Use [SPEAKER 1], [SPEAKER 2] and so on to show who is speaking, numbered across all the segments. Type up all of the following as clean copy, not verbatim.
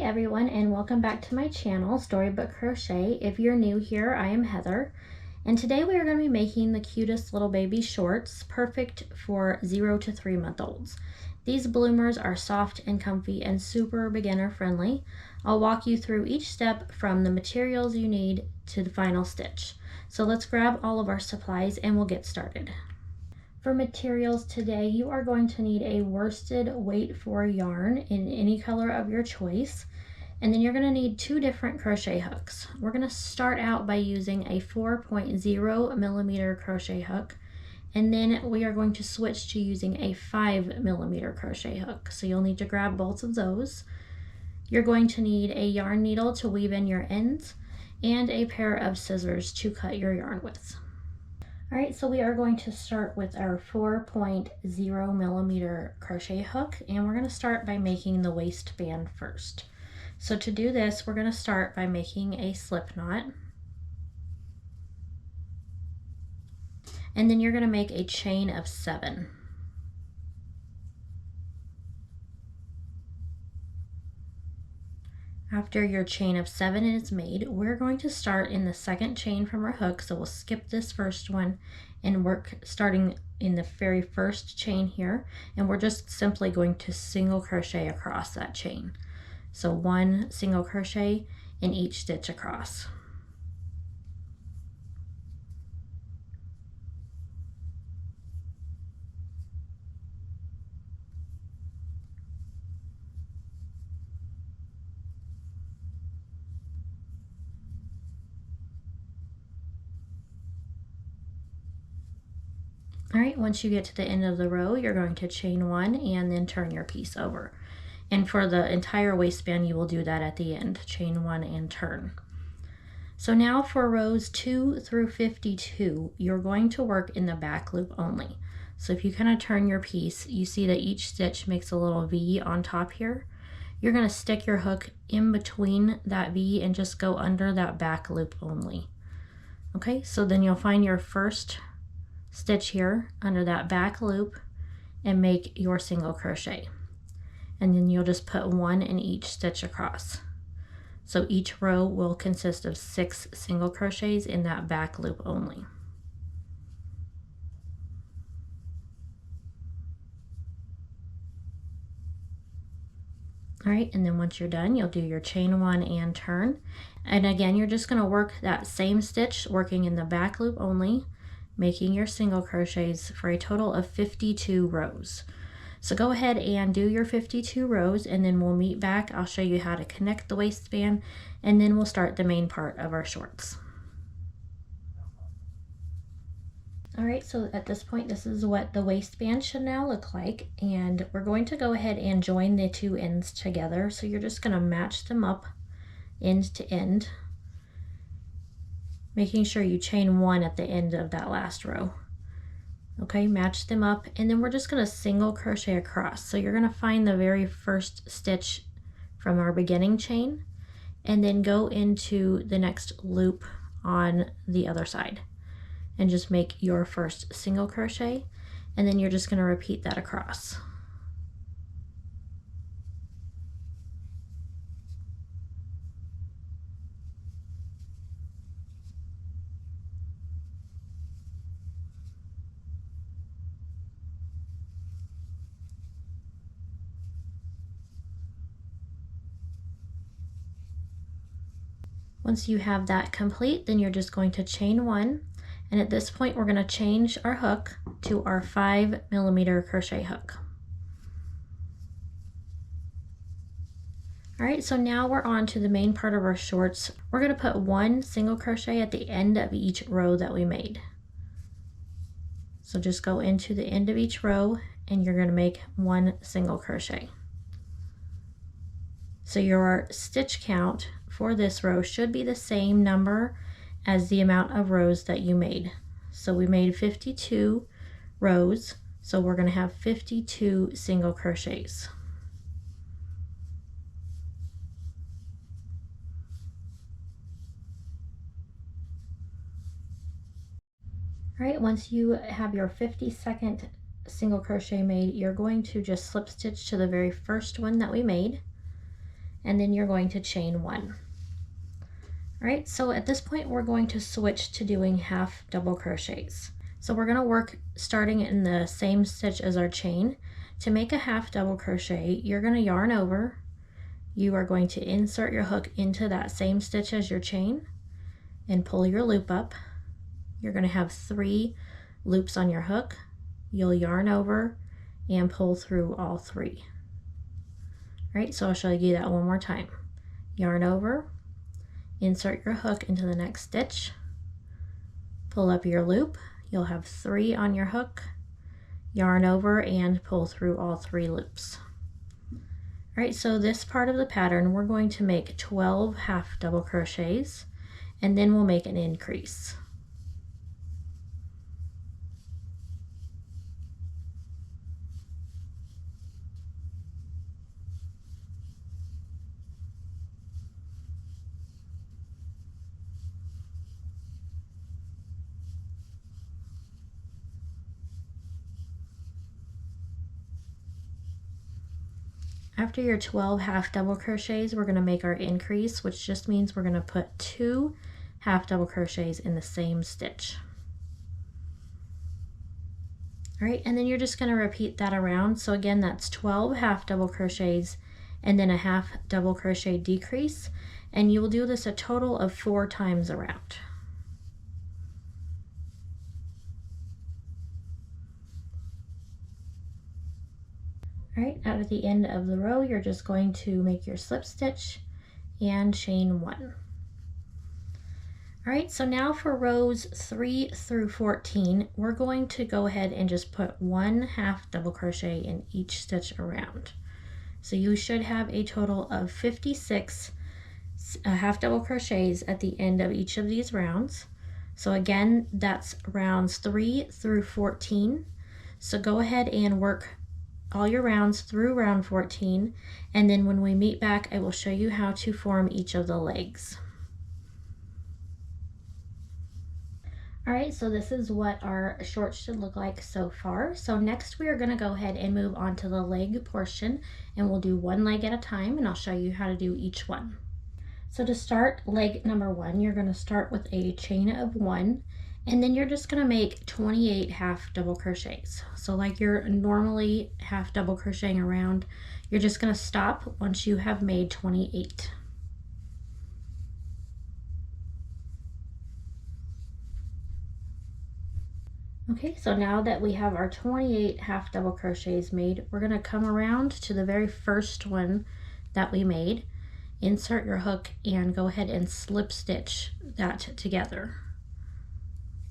[SPEAKER 1] everyone, and welcome back to my channel, Storybook Crochet. If you're new here, I am Heather, and today we are going to be making the cutest little baby shorts, perfect for 0 to 3 month olds. These bloomers are soft and comfy and super beginner friendly. I'll walk you through each step from the materials you need to the final stitch. So let's grab all of our supplies and we'll get started. For materials today, you are going to need a worsted weight for yarn in any color of your choice. And then you're going to need 2 different crochet hooks. We're going to start out by using a 4.0 millimeter crochet hook. And then we are going to switch to using a 5 millimeter crochet hook. So you'll need to grab both of those. You're going to need a yarn needle to weave in your ends and a pair of scissors to cut your yarn with. All right, so we are going to start with our 4.0 millimeter crochet hook, and we're going to start by making the waistband first. So to do this, we're going to start by making a slip knot. And then you're going to make a chain of 7. After your chain of 7 is made, we're going to start in the second chain from our hook. So we'll skip this first one and work starting in the very first chain here. And we're just simply going to single crochet across that chain. So 1 single crochet in each stitch across. All right, once you get to the end of the row, you're going to chain 1 and then turn your piece over. And for the entire waistband, you will do that at the end, chain 1 and turn. So now for rows 2 through 52, you're going to work in the back loop only. So if you kind of turn your piece, you see that each stitch makes a little V on top here. You're going to stick your hook in between that V and just go under that back loop only. Okay, so then you'll find your first stitch here under that back loop and make your single crochet. And then you'll just put 1 in each stitch across. So each row will consist of 6 single crochets in that back loop only. All right, and then once you're done, you'll do your chain 1 and turn. And again, you're just going to work that same stitch, working in the back loop only, making your single crochets for a total of 52 rows. So go ahead and do your 52 rows and then we'll meet back. I'll show you how to connect the waistband and then we'll start the main part of our shorts. All right, so at this point, this is what the waistband should now look like. And we're going to go ahead and join the 2 ends together. So you're just going to match them up end to end, making sure you chain 1 at the end of that last row. Okay, match them up, and then we're just going to single crochet across. So you're going to find the very first stitch from our beginning chain and then go into the next loop on the other side and just make your first single crochet, and then you're just going to repeat that across. Once you have that complete, then you're just going to chain 1, and at this point we're going to change our hook to our 5 millimeter crochet hook. All right, so now we're on to the main part of our shorts. We're going to put 1 single crochet at the end of each row that we made. So just go into the end of each row and you're going to make 1 single crochet. So your stitch count for this row should be the same number as the amount of rows that you made. So we made 52 rows, so we're going to have 52 single crochets. All right, once you have your 52nd single crochet made, you're going to just slip stitch to the very first one that we made. and then you're going to chain 1. All right, so at this point we're going to switch to doing half double crochets. So we're going to work starting in the same stitch as our chain. To make a half double crochet, you're going to yarn over. You are going to insert your hook into that same stitch as your chain and pull your loop up. You're going to have 3 loops on your hook. You'll yarn over and pull through all 3. All right, so I'll show you that one more time. Yarn over, insert your hook into the next stitch, pull up your loop. You'll have 3 on your hook, yarn over and pull through all 3 loops. All right, so this part of the pattern, we're going to make 12 half double crochets, and then we'll make an increase. After your 12 half double crochets, we're going to make our increase, which just means we're going to put 2 half double crochets in the same stitch. All right, and then you're just going to repeat that around. So again, that's 12 half double crochets and then a half double crochet decrease, and you will do this a total of 4 times around. All right, out at the end of the row, you're just going to make your slip stitch and chain 1. All right, so now for rows 3 through 14, we're going to go ahead and just put 1 half double crochet in each stitch around. So you should have a total of 56 half double crochets at the end of each of these rounds. So again, that's rounds 3 through 14. So go ahead and work all your rounds through round 14, and then when we meet back, I will show you how to form each of the legs. All right, so this is what our shorts should look like so far. So next we are going to go ahead and move on to the leg portion, and we'll do one leg at a time, and I'll show you how to do each one. So to start leg number 1, you're going to start with a chain of 1, and then you're just going to make 28 half double crochets. So like you're normally half double crocheting around, you're just going to stop once you have made 28. Okay, so now that we have our 28 half double crochets made, we're going to come around to the very first one that we made, insert your hook, and go ahead and slip stitch that together.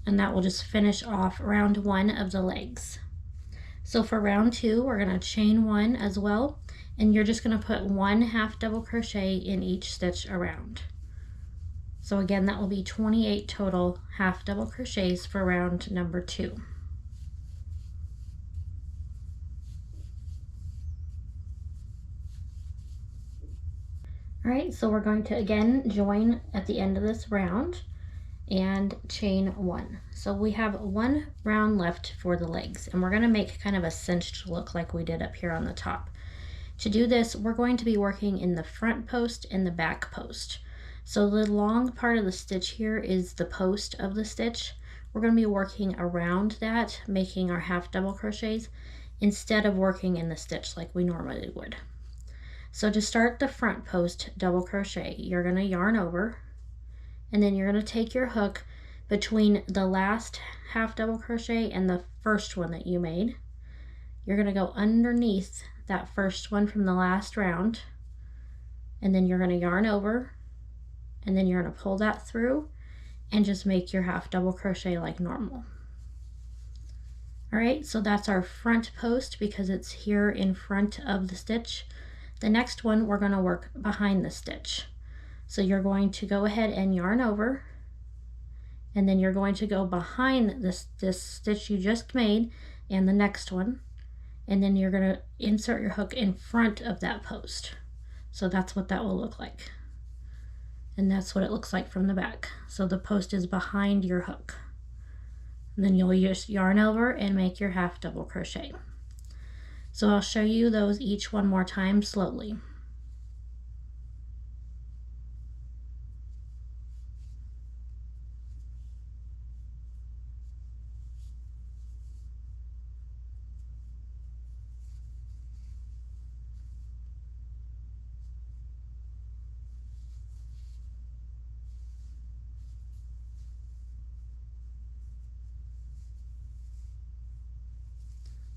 [SPEAKER 1] And that will just finish off round 1 of the legs. So for round 2, we're going to chain 1 as well, and you're just going to put 1 half double crochet in each stitch around. So again, that will be 28 total half double crochets for round number 2. All right, so we're going to again join at the end of this round and chain 1. So we have 1 round left for the legs, and we're going to make kind of a cinched look like we did up here on the top. To do this, we're going to be working in the front post and the back post. So the long part of the stitch here is the post of the stitch. We're going to be working around that, making our half double crochets instead of working in the stitch like we normally would. So to start the front post double crochet, you're going to yarn over, and then you're going to take your hook between the last half double crochet and the first one that you made. You're going to go underneath that first one from the last round, and then you're going to yarn over, and then you're going to pull that through and just make your half double crochet like normal. All right, so that's our front post because it's here in front of the stitch. The next one, we're going to work behind the stitch. So you're going to go ahead and yarn over, and then you're going to go behind this stitch you just made and the next one, and then you're going to insert your hook in front of that post. So that's what that will look like. And that's what it looks like from the back. So the post is behind your hook. And then you'll just yarn over and make your half double crochet. So I'll show you those each one more time slowly.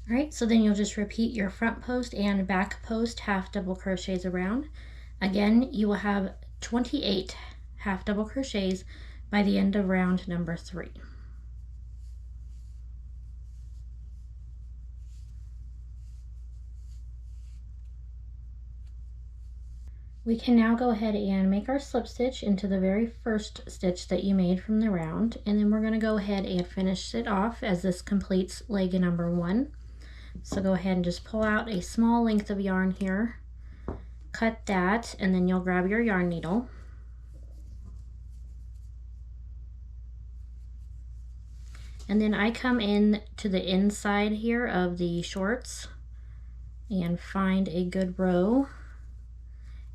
[SPEAKER 1] All right, so then you'll just repeat your front post and back post half double crochets around. Again, you will have 28 half double crochets by the end of round number 3. We can now go ahead and make our slip stitch into the very first stitch that you made from the round, and then we're going to go ahead and finish it off as this completes leg number 1. So go ahead and just pull out a small length of yarn here, cut that, and then you'll grab your yarn needle. And then I come in to the inside here of the shorts and find a good row.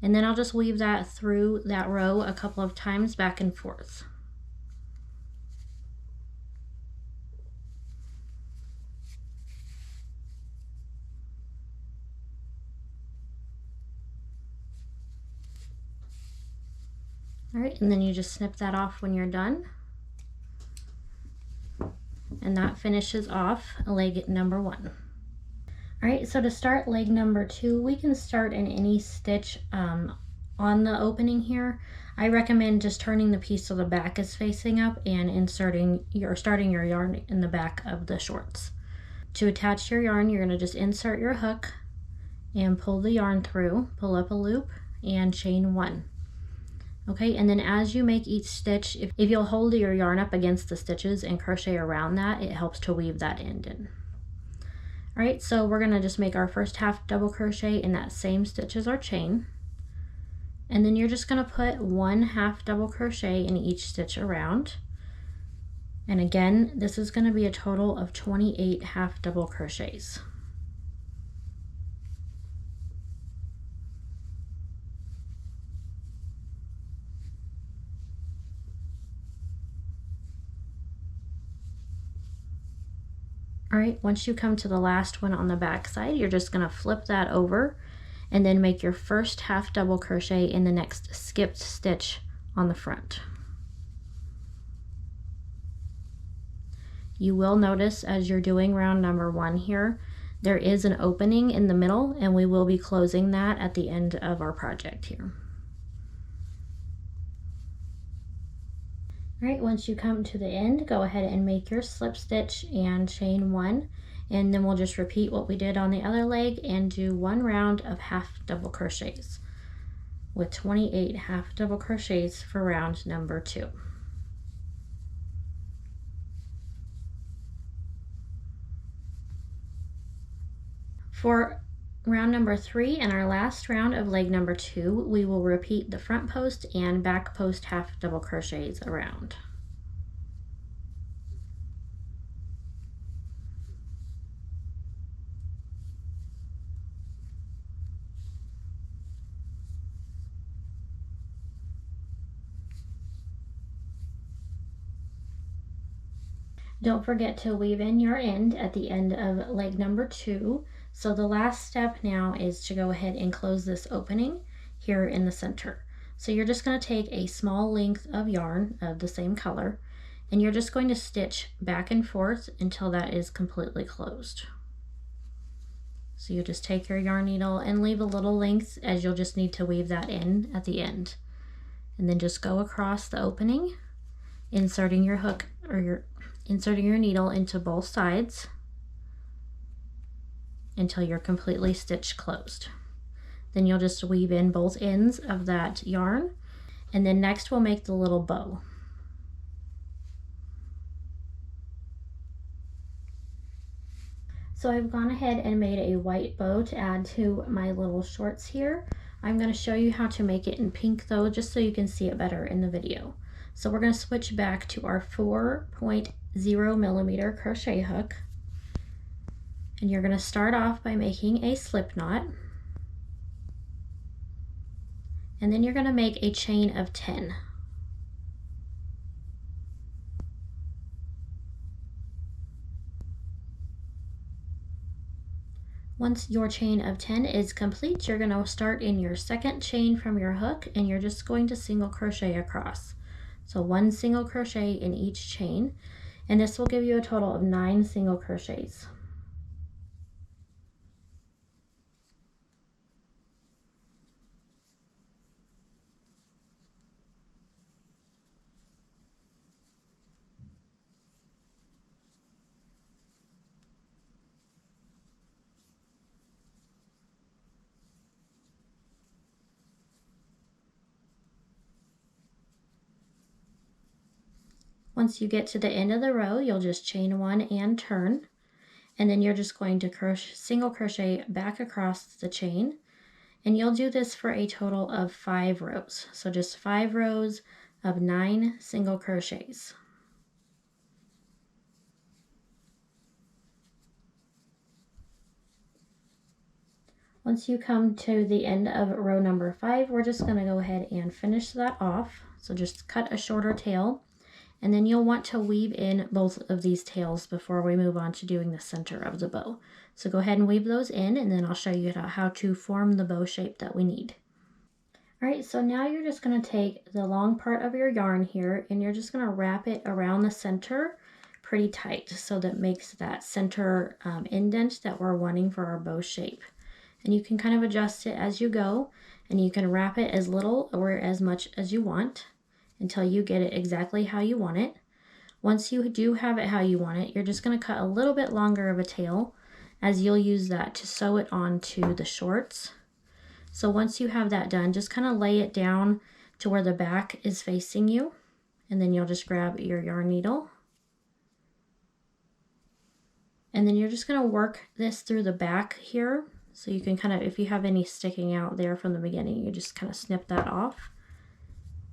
[SPEAKER 1] And then I'll just weave that through that row a couple of times back and forth. All right, and then you just snip that off when you're done. And that finishes off leg number 1. All right, so to start leg number 2, we can start in any stitch on the opening here. I recommend just turning the piece so the back is facing up and starting your yarn in the back of the shorts. To attach your yarn, you're going to just insert your hook and pull the yarn through, pull up a loop and chain 1. Okay, and then as you make each stitch, if you'll hold your yarn up against the stitches and crochet around that, it helps to weave that end in. All right, so we're gonna just make our first half double crochet in that same stitch as our chain. And then you're just gonna put 1 half double crochet in each stitch around. And again, this is gonna be a total of 28 half double crochets. All right, once you come to the last one on the back side, you're just gonna flip that over and then make your first half double crochet in the next skipped stitch on the front. You will notice as you're doing round number 1 here, there is an opening in the middle, and we will be closing that at the end of our project here. All right, once you come to the end, go ahead and make your slip stitch and chain 1, and then we'll just repeat what we did on the other leg and do 1 round of half double crochets with 28 half double crochets for round number 2. For round number 3 and our last round of leg number 2, we will repeat the front post and back post half double crochets around. Don't forget to weave in your end at the end of leg number 2. So the last step now is to go ahead and close this opening here in the center. So you're just going to take a small length of yarn of the same color, and you're just going to stitch back and forth until that is completely closed. So you just take your yarn needle and leave a little length, as you'll just need to weave that in at the end. And then just go across the opening, inserting your hook or inserting your needle into both sides until you're completely stitch closed. Then you'll just weave in both ends of that yarn, and then next we'll make the little bow. So I've gone ahead and made a white bow to add to my little shorts here. I'm going to show you how to make it in pink though, just so you can see it better in the video. So we're going to switch back to our 4.0 millimeter crochet hook, and you're going to start off by making a slip knot, and then you're going to make a chain of 10. Once your chain of 10 is complete, you're going to start in your second chain from your hook, and you're just going to single crochet across. So 1 single crochet in each chain, and this will give you a total of 9 single crochets. Once you get to the end of the row, you'll just chain 1 and turn, and then you're just going to single crochet back across the chain, and you'll do this for a total of 5 rows. So just 5 rows of 9 single crochets. Once you come to the end of row number 5, we're just going to go ahead and finish that off. So just cut a shorter tail, and then you'll want to weave in both of these tails before we move on to doing the center of the bow. So go ahead and weave those in, and then I'll show you how to form the bow shape that we need. All right, so now you're just going to take the long part of your yarn here, and you're just going to wrap it around the center pretty tight so that makes that center indent that we're wanting for our bow shape. And you can kind of adjust it as you go, and you can wrap it as little or as much as you want until you get it exactly how you want it. Once you do have it how you want it, you're just going to cut a little bit longer of a tail, as you'll use that to sew it onto the shorts. So once you have that done, just kind of lay it down to where the back is facing you, and then you'll just grab your yarn needle. And then you're just going to work this through the back here. So you can kind of, if you have any sticking out there from the beginning, you just kind of snip that off.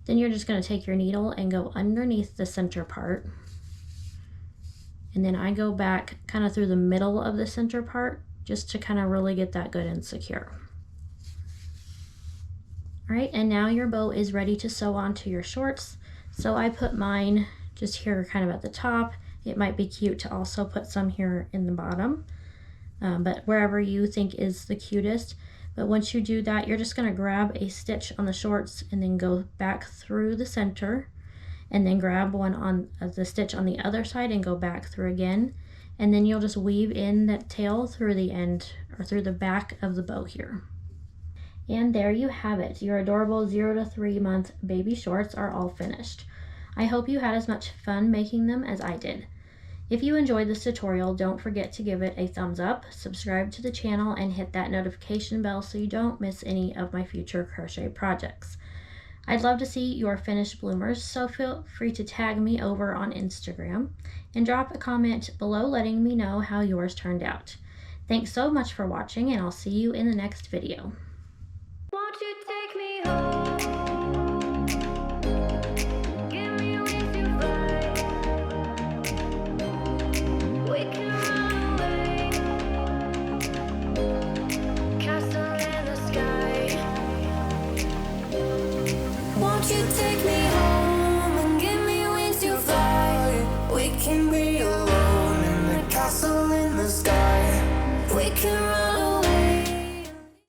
[SPEAKER 1] Then you're just going to take your needle and go underneath the center part. And then I go back kind of through the middle of the center part just to kind of really get that good and secure. All right, and now your bow is ready to sew onto your shorts. So I put mine just here kind of at the top. It might be cute to also put some here in the bottom. But wherever you think is the cutest. But once you do that, you're just going to grab a stitch on the shorts and then go back through the center, and then grab one on the stitch on the other side and go back through again, and then you'll just weave in that tail through the end or through the back of the bow here. And there you have it. Your adorable 0 to 3 month baby shorts are all finished. I hope you had as much fun making them as I did. If you enjoyed this tutorial, don't forget to give it a thumbs up, subscribe to the channel, and hit that notification bell so you don't miss any of my future crochet projects. I'd love to see your finished bloomers, so feel free to tag me over on Instagram and drop a comment below letting me know how yours turned out. Thanks so much for watching, and I'll see you in the next video. Won't you take me home? Won't you take me home and give me wings to fly? We can breathe.